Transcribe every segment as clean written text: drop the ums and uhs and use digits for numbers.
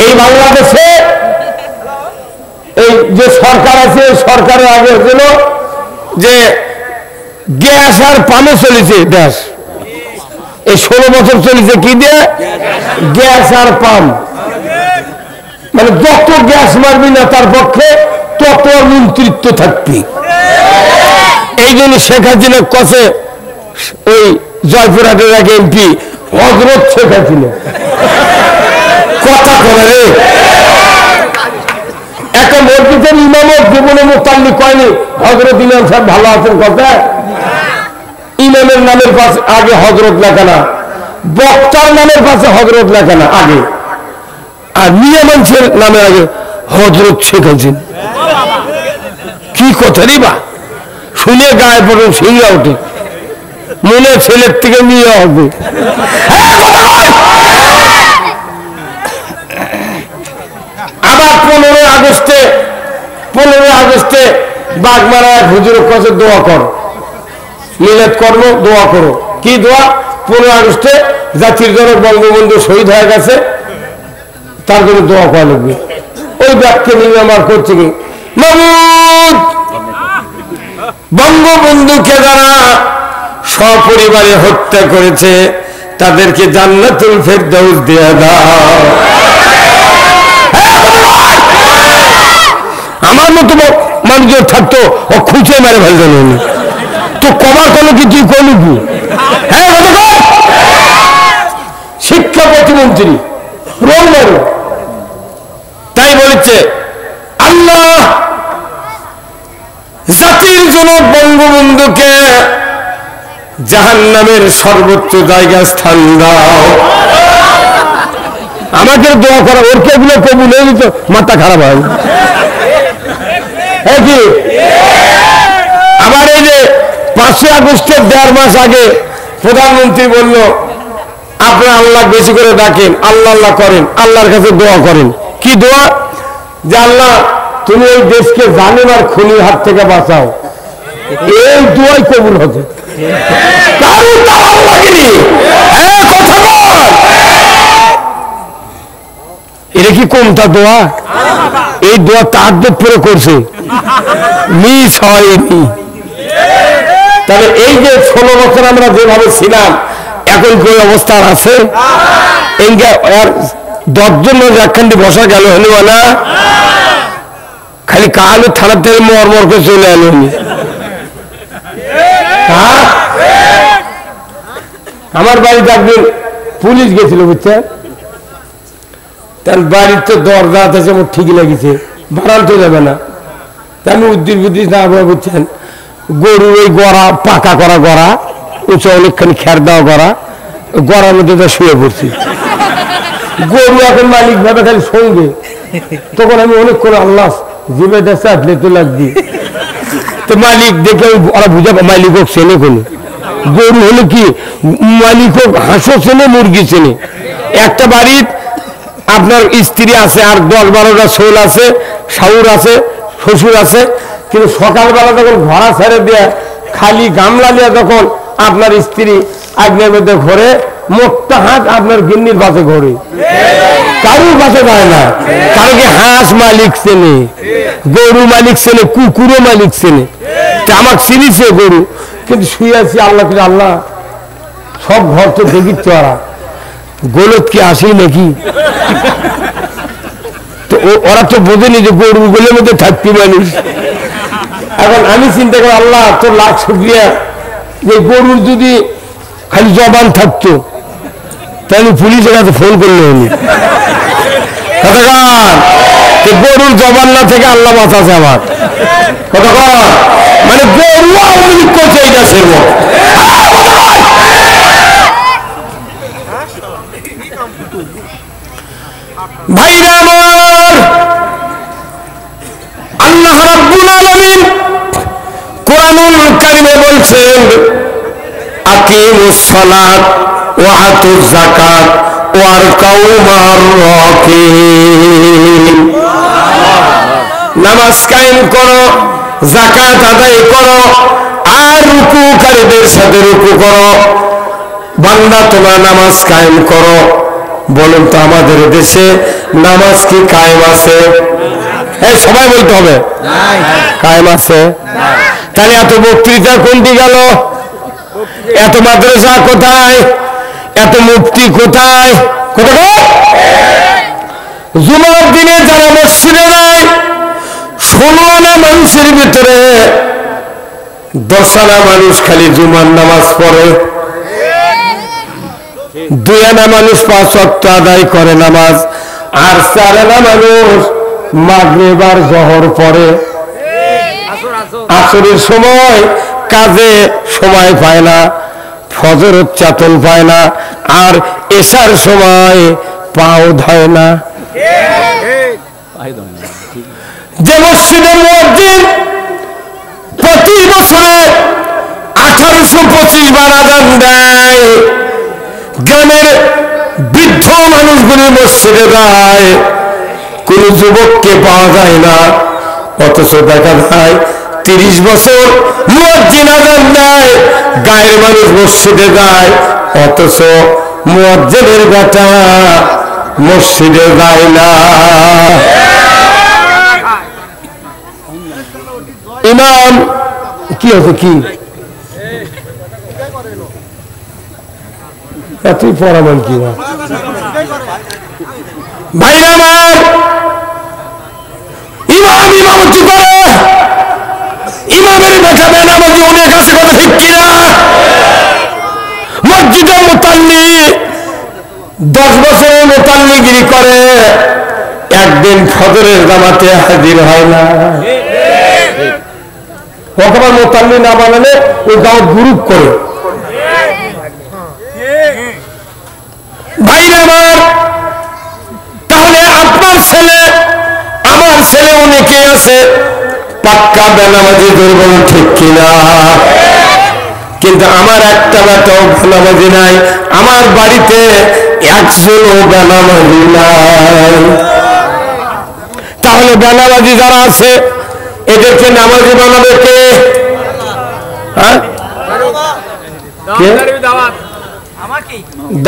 এই বাংলাদেশে এই যে সরকার আছে সরকারের আগে হচ্ছিল যে গ্যাস আর পামে চলেছে দেশ এই 16 বছর চলেছে কি দিয়ে গ্যাস আর পাম মানে যত গ্যাস মারবি না তার পক্ষে তত মন্ত্রিত্ব থাকবি এই জন্য শেখ হাসিনা কষে ওই জয়পুরহাটের এক এমপি হযরত শেখ হাসিনা কথা করে রে একটা মসজিদের ইমামত জীবনে মুতাল্লি কয়নি হযরত ইমাম সাহেব ভালো আছেন কথা ইমামের নামের পাশে আগে হযরত লেখা না বক্তার নামের পাশে হযরত লেখা না আগে আর মিয়া মানুষের নামের আগে হযরত শেখ হাসিনা কি কথা রে বা শুনে গায়ে পড়ে সিংহা ওঠে মনে ছেলের থেকে মিয়া হবে আবার 15 আগস্টে বাগমারা এক হুজুরের কাছে দোয়া কর মিলাদ কর্ম দোয়া করো কি দোয়া 15 আগস্টে জাতির জনক বঙ্গবন্ধু শহীদ হয়ে গেছে তার জন্য দোয়া করা লাগবে ওই ব্যক্তি নিয়ে আমার করছে কি মাহমুদ বঙ্গবন্ধুকে যারা সপরিবারে হত্যা করেছে তাদেরকে জান্নাতুল ফেরদাউস দিয়ে দাও আমার মতো মানুষজন থাকতো ও খুঁজে মেরে ফেলতেন তো কমার কোনো কিছুই করলি কি হ্যাঁ শিক্ষা প্রতিমন্ত্রী তাই বলেছে আল্লাহ জাতির জনক বঙ্গবন্ধুকে জাহান্নামের সর্বোচ্চ জায়গা স্থান দাও আমাকে দোয়া করা ওর কে এগুলো কবুল হয়ে যেত মাথা খারাপ হয় কি আবার এই যে 5 আগস্টের 1.5 মাস আগে প্রধানমন্ত্রী বলল আপনারা আল্লাহ বেশি করে ডাকেন আল্লাহ আল্লাহ করেন আল্লাহর কাছে দোয়া করেন কি দোয়া যে আল্লাহ তুমি এই দেশকে জালিম আর খুনির হাত থেকে বাঁচাও এই দোয়াই কবুল হচ্ছে এটা কি কোনটা দোয়া এই দোয়া তাহাজ্জুদ পড়ে করছে মিস হয়নি তাহলে এই যে 16 বছর আমরা যেভাবে ছিলাম এখন কি অবস্থা আছে 10 জন একখানটি বসা গেল হলো না খালি কালো থানা থেকে মরমর করে চলে এলো আমার বাড়িতে একদিন পুলিশ গেছিল বুঝছেন তার বাড়ির তো দরজা আছে আমার ঠিকই লাগিছে বাড়াতে যাবে না তা আমি উদ্দির বুদ্ধি না বুঝছেন গরু ওই গড়া পাকা করা গড়া উঁচু অনেকখানি খের দেওয়া গড়া গড়ার মধ্যে তো শুয়ে পড়ছি গরু এখন মালিক ভাবে খালি সঙ্গে তখন আমি অনেক করে আল্লাহ জিভে দেশে আসলে তো লাগবি তো মালিক দেখে ওরা বুঝা মালিক হোক চেনে কোনো গরু হলে কি মালিক হোক হাঁসও চেনে মুরগি চেনে একটা বাড়ির আপনার স্ত্রী আছে আর 10-12টা ছোল আছে শাউর আছে শ্বশুর আছে কিন্তু সকালবেলা যখন ঘোড়া ছেড়ে দেয় খালি গামলা দিয়ে যখন আপনার স্ত্রী আগ্নের মধ্যে ঘোরে মোটটা হাঁস আপনার গিন্নির পাশে ঘোরে কারুর পাশে যায় না কারণ কি হাঁস মালিক চেনে গরু মালিক চেনে কুকুরও মালিক চেনে আমার চিনিছে গরু কিন্তু শুয়ে আছি আল্লাহ আল্লাহ সব ঘর তো দেখি চড়া গোলত কি আসেই নাকি তো ওরা তো বোঝেনি যে গরু গোলের মধ্যে থাকতে মানুষ এখন আমি চিন্তা করি আল্লাহ তোর লাখ শুক্রিয়া যে গরুর যদি খালি জবান থাকতো তাহলে পুলিশের কাছে ফোন করলে হনি গরুর জবান না থেকে আল্লাহ বাঁচাছে আমার কথা মানে গরু আওয়ামী করছে এই দেশের ভাইরা আমার আল্লাহ রাব্বুল আলামিন কোরআনুল কারীমে বলছেন আকিমুস সালাত ওয়া আতুজ যাকাত ওয়ারকাউ মা'আর রাকিন নামাজ কায়েম করো যাকাত আদায় করো আর রুকুকারীদের সাথে রুকু করো বান্দা তোমরা নামাজ কায়েম করো বলুন তো আমাদের দেশে নামাজ কি কায়েম আছে? সবাই বলতে হবে কায়েম আছে। তাহলে এত বক্তৃতা কোনটি গেল? এত মাদ্রাসা কোথায়? এত মুফতি কোথায়? কোথায়? জুমার দিনে যারা মসজিদে যায় 16 আনা মানুষের ভিতরে 10 আনা মানুষ খালি জুমার নামাজ পড়ে, 2 আনা মানুষ 5 ওয়াক্ত আদায় করে নামাজ, আর 4 আনা মানুষ মাগরিব আর জোহর পড়ে। আসরের সময় কাজে সময় পায় না, ফজর উচ্চাতন পায় না, আর এশার সময় পাও ধয় না। যে মসজিদে মুয়াজ্জিন প্রতি বছরে 1825 বার আযান দেয়, গ্রামের বৃদ্ধ মানুষগুলি মসজিদে যায়, কোন যুবককে পাওয়া যায় না। অথচ দেখা যায় 30 বছর মুয়াজ্জিন আযান দেয়, গায়ের মানুষ মসজিদে যায়, অথচ মুয়াজ্জিনের বেটা মসজিদে যায় না। ইমাম কি হচ্ছে? কি তুই পড়াবেন কি না ভাইরা আমার? ইমাম ইমামতি করে, ইমামের বেটা বেনামাজি উনি কাছে কথা ঠিক কিনা? মসজিদে মুতাল্লি 10 বছরের মুতাল্লিগিরি করে, একদিন ফজরের জামাতে হাজির হয় না। অথবা মুতাল্লি না বানালে ওই গাঁও গ্রুপ করে। ভাইরা আমার, তাহলে আপনার ছেলে আমার ছেলে অনেকে আছে পাক্কা বেনামাজি, দুর্বল ঠিক কিনা? কিন্তু আমার একটা বেটাও বেনামাজি নাই, আমার বাড়িতে একজনও বেনামাজি নাই। তাহলে বেনামাজি যারা আছে এদেরকে নামাজি বানাবে কে?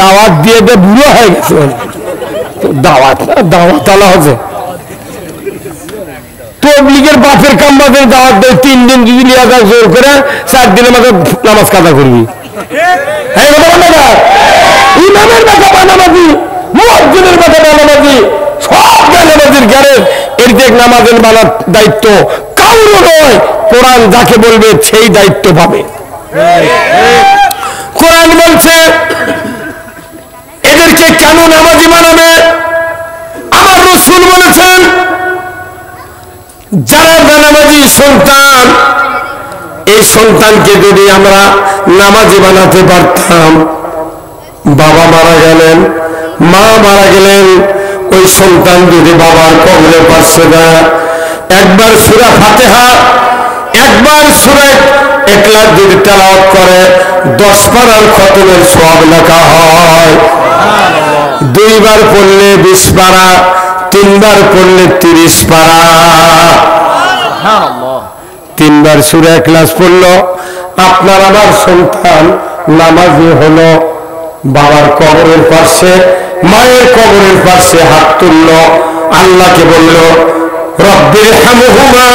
দাওয়াত দিয়ে বুড়ো হয়ে গেছে। দাওয়াত আলা হচ্ছে তবলিগের বাপের কাম্বাদের দাওয়াত দেয় 3 দিন যদি লিয়া যায় জোর করে 4 দিনের মাঝে নামাজ কাজা করবি। ইমামের বেটা বেনামাজি, মুয়াজ্জিনের বেটা বেনামাজি, সব বেনামাজির গ্যারেজ এর যে নামাজের বানার দায়িত্ব কারো নয়। কোরআন যাকে বলবে সেই দায়িত্ব পাবে। কোরআন বলছে এদেরকে কেন নামাজি বানাবে? আমার রাসূল বলেছেন যারা বেনামাজি সন্তান, এই সন্তানকে যদি আমরা নামাজি বানাতে পারতাম, বাবা মারা গেলেন, মা মারা গেলেন, ওই সন্তান যদি বাবার কবরে পাশে দেয়, একবার সূরা ফাতিহা, একবার সূরা ইখলাস যদি তেলাওয়াত করে 10 পারার খতমের সওয়াব লেখা হয়। 2 বার পড়লে 20 পারা, 3 বার পড়লে 30 পারা। 3 বার সূরা ইখলাস পড়লো, আপনার আমার সন্তান নামাজি হলো, বাবার কবরের পাশে মায়ের কবরের পাশে হাত তুললো, আল্লাহকে বলল রব্বির হামহুমা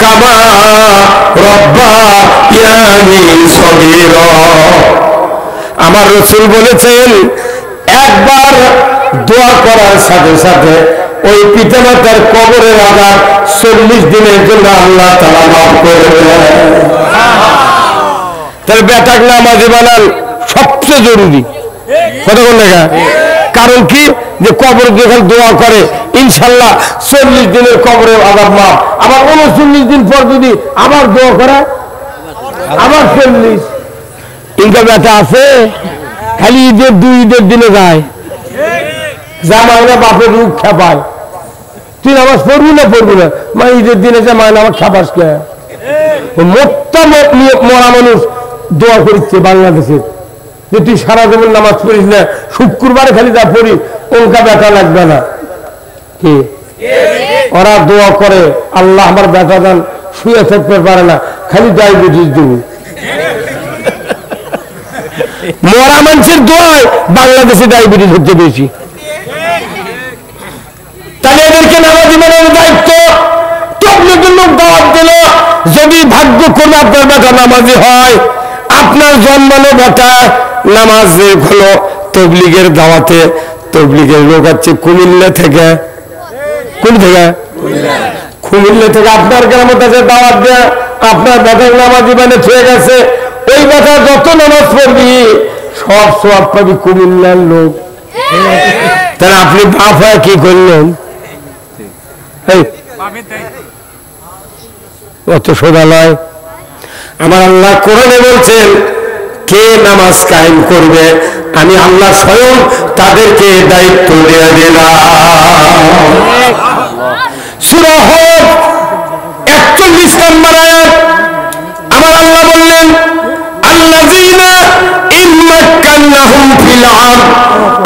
কামা রব্বায়ানি সগীরা। আমার রাসূল বলেছেন একবার দোয়া করার সাথে সাথে ওই পিতামাতার কবরের আযাব 40 দিনের জন্য আল্লাহ তাআলা মাফ করে দেন। তাহলে বেটাকে নামাজি বানান সবচেয়ে জরুরি। কথা বল না? কারণ কি? যে কবর যখন দোয়া করে ইনশাল্লাহ 40 দিনের কবরের আযাব মাফ। আবার 39 দিন পর যদি আবার দোয়া করে আবার 40। ইনকা বেটা আছে খালি ঈদের 2 ঈদের দিনে যায়, জামাই না বাপের রূপ খেপায়, তুই নামাজ পড়বি না পড়বি না, মা ঈদের দিনে জামাই না আমার খাবাস কে? মোত্তামত মরা মানুষ দোয়া করছে বাংলাদেশের যে তুই সারা জীবন নামাজ পড়িস না, শুক্রবারে খালি যা পড়ি ওনকা বেটা লাগবে না। কি ওরা দোয়া করে আল্লাহ আমার বেটা দান, শুয়ে থাকতে পারে না, খালি ডায়াবেটিস দেবো। মরা মানুষের দোয়ায় বাংলাদেশে ডায়াবেটিস হচ্ছে বেশি। তাহলে এদেরকে নামাজি বানানোর দায়িত্ব। তবলিগের লোক দাওয়াত দিল, যদি ভাগ্য করে আপনার বেটা নামাজি হয়, আপনার জন্মানো বেটা নামাজে হলো তবলিগের দাওয়াতে। তবলিগের লোক হচ্ছে কুমিল্লা থেকে, কোন থেকে? কুমিল্লা থেকে আপনার গ্রামে কাছে দাওয়াত দেয়, আপনার বেটার নামাজি মানে ছুঁয়ে গেছে। ওই বেটা যত নামাজ পড়বি সব সব পাবি কুমিল্লার লোক। তাহলে আপনি বাপ হয়ে কি করলেন? অত সোজা নয়। আমার আল্লাহ কোরআনে বলছেন, কে নামাজ কায়েম করবে আমি আল্লাহ স্বয়ং তাদেরকে দায়িত্ব দিয়ে দিলাম। সূরা হুদ 41 নম্বর আয়াত আমার আল্লাহ বললেন, আল্লাযীনা ইম্মাক্কানাহুম ফিল আরদ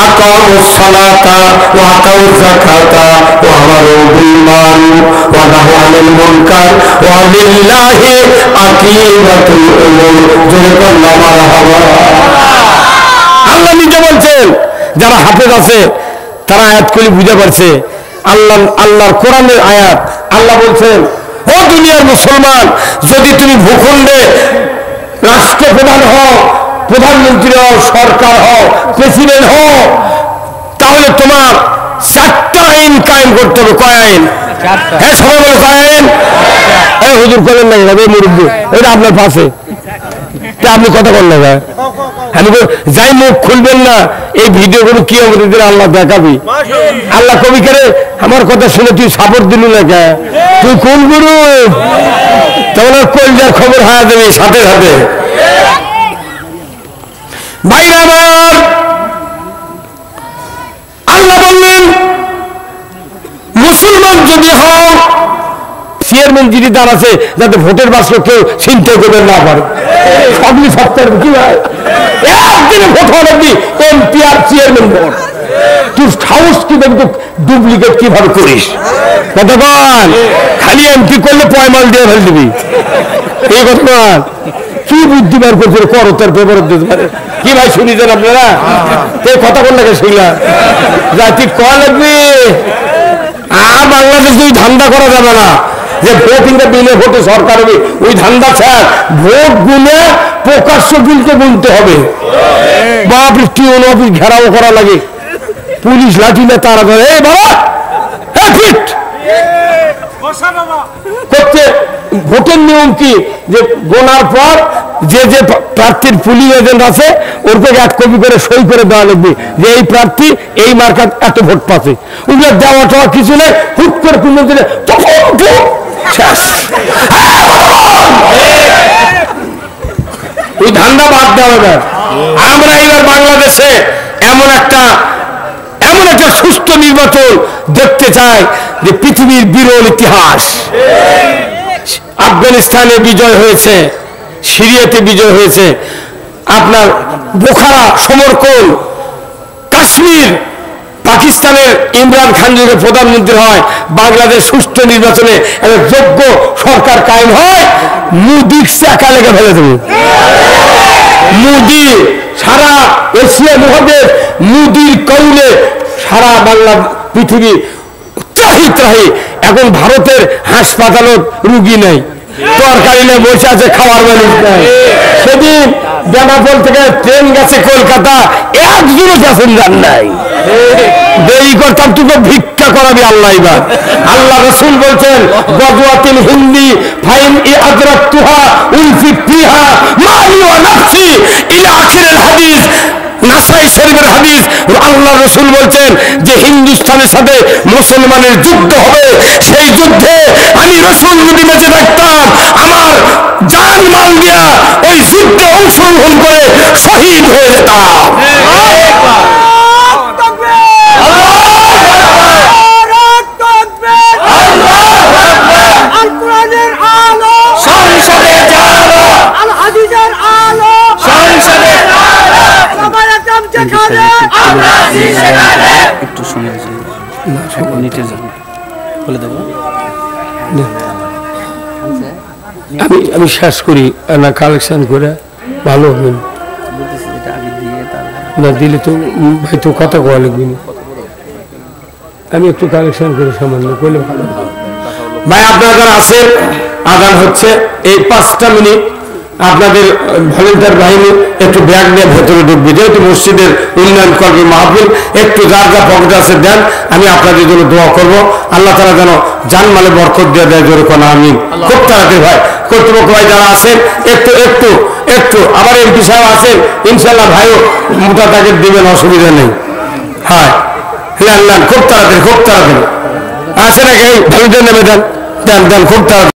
আকামুস সালাতা ওয়া আতাউয যাকাতা ওয়া আমারু বিল মারুফ ওয়া নাহাউ আনিল মুনকার ওয়া লিল্লাহি আকিবাতুল উমুর। জোরে মারহাবা। আল্লাহ নিজে বলছেন, যারা হাফেজ আছে তারা আয়াতগুলি বুঝতে পারছে। আল্লাহর কোরআনের আয়াত। আল্লাহ বলছেন, ও দুনিয়ার মুসলমান, যদি তুমি ভূখণ্ডে রাষ্ট্রপ্রধান হও, প্রধানমন্ত্রী হও, সরকার হও, প্রেসিডেন্ট হও, তাহলে তোমার 4টা আইন কায়েম করতে হবে। কয় আইন? হ্যাঁ, সবাই বলে কয় আইন? হুজুর করেন না, মুরব্বী এটা আপনার পাশে, আপনি কথা বল না। আমি যাই মুখ খুলবেন না, এই ভিডিও গুলো কি হবে আল্লাহ দেখাবি। আল্লাহ কবি করে আমার কথা শুনে তুই সাপোর্ট দিল না, কে তুই কোন গুরু? তখন কলজার খবর হয়ে যাবে সাথে সাথে। ভাইরা আমার, আল্লাহ বললেন, মুসলমান যদি হও, চেয়ারম্যান যিনি দাঁড় আছে যাতে ভোটের বাক্স কেউ চিন্তা করবে না পারে। সবই সপ্তাহের কি ভাই একদিনে ভোট হওয়া লাগবি এমপি আর চেয়ারম্যান ভোট। তুই সাহস কি দেখবি ডুপ্লিকেট কিভাবে করিস? কতক্ষণ খালি এমপি করলে পয়মাল দিয়ে ফেল দিবি। এই কতক্ষণ কি বুদ্ধি বার করছিল করতার পেপার দিতে পারে কি ভাই শুনিছেন আপনারা? এই কথা কোন লাগে শুনলাম জাতি কয়া লাগবি। আর বাংলাদেশ ওই ধান্দা করা যাবে না যে ভোট ইনটা বিলে ভোটে সরকার হবে, ওই ধান্দা ছাড়। ভোট গুলে প্রকাশ্য বিলকে গুনতে হবে। বাপ টিউন অফিস ঘেরাও করা লাগে, পুলিশ লাঠি না তারা ধরে এই বাবা করতে। ভোটের নিয়ম কি যে গোনার পর যে যে প্রার্থীর পুলিশ এজেন্ট আছে ওর থেকে 1 কপি করে সই করে দেওয়া লাগবে যে এই প্রার্থী এই মার্কার এত ভোট পাচ্ছে। ওগুলো দেওয়া টেওয়া কিছু নেই, হুট করে পুজো দিলে ওই ধান্দা বাদ দেওয়া হবে। আমরা এবার বাংলাদেশে এমন একটা সুস্থ নির্বাচন দেখতে চাই যে পৃথিবীর বিরল ইতিহাস। আফগানিস্তানে বিজয় হয়েছে, সিরিয়াতে বিজয় হয়েছে, আপনার বোখারা, সমরকন্দ, কাশ্মীর, পাকিস্তানের ইমরান খান যদি প্রধানমন্ত্রী হয়, বাংলাদেশ সুষ্ঠু নির্বাচনে একটা যোগ্য সরকার কায়েম হয়, মোদির চাকা লেগে ফেলে দেবে। মোদি সারা এশিয়া মহাদেশ, মোদির কৌলে সারা বাংলা পৃথিবী ত্রাহি ত্রাহি। এখন ভারতের হাসপাতালত রুগী নেই, তরকারি নেই, বসে আছে, খাওয়ার মানুষ নেই। সেদিন বেনাপোল থেকে ট্রেন গেছে কলকাতা, একজনও প্যাসেঞ্জার নাই। দেরি করতাম তোকে ভিক্ষা করাবি আল্লাহ। এবার আল্লাহ রসুল বলছেন, গজওয়াতিল হিন্দি ফাইন ই আদরাকতুহা উলফি ফিহা মালি ওয়া নাফসি ইলা আখিরের হাদিস, নাসাই শরীফের হাদিস। আল্লাহ রসুল বলছেন যে হিন্দুস্তানের সাথে মুসলমানের যুদ্ধ হবে, সেই যুদ্ধে আমি রসুল যদি বেঁচে থাকতাম আমার জান মাল দিয়া ওই যুদ্ধে অংশগ্রহণ করে শহীদ হয়ে যেতাম। একটু সময় নিচে যান বলে দেবো। আমি শেষ করি না, কালেকশন করে ভালো হবে। বলতেছি যেটা আগে না দিলে তো ভাই তো কথা কোয়া লিখবি না, আমি একটু কালেকশন করে সামান্য করলে ভালো। ভাই আপনারা যারা আছেন, আদান হচ্ছে এই 5টা মিনিট আপনাদের ভলেন্টিয়ার বাহিনী একটু ব্যাগ নিয়ে ভেতরে ঢুকবে, যেহেতু মসজিদের উন্নয়ন করবে মাহফিল, একটু যার যা পকেটে আছে দেন, আমি আপনাদের জন্য দোয়া করবো, আল্লাহ তাআলা যেন জানমালে বরকত দিয়ে দেয়, জোরে কোন আমিন। খুব তাড়াতাড়ি ভাই কর্তৃপক্ষ ভাই যারা আছেন একটু একটু একটু, আবার এমপি সাহেব আছেন, ইনশাল্লাহ ভাইও মোটা তাকে দিবেন, অসুবিধা নেই। হ্যাঁ খুব তাড়াতাড়ি আছে নাকি ভলেন্টিয়ার নেমে দেন দেন দেন খুব তাড়াতাড়ি।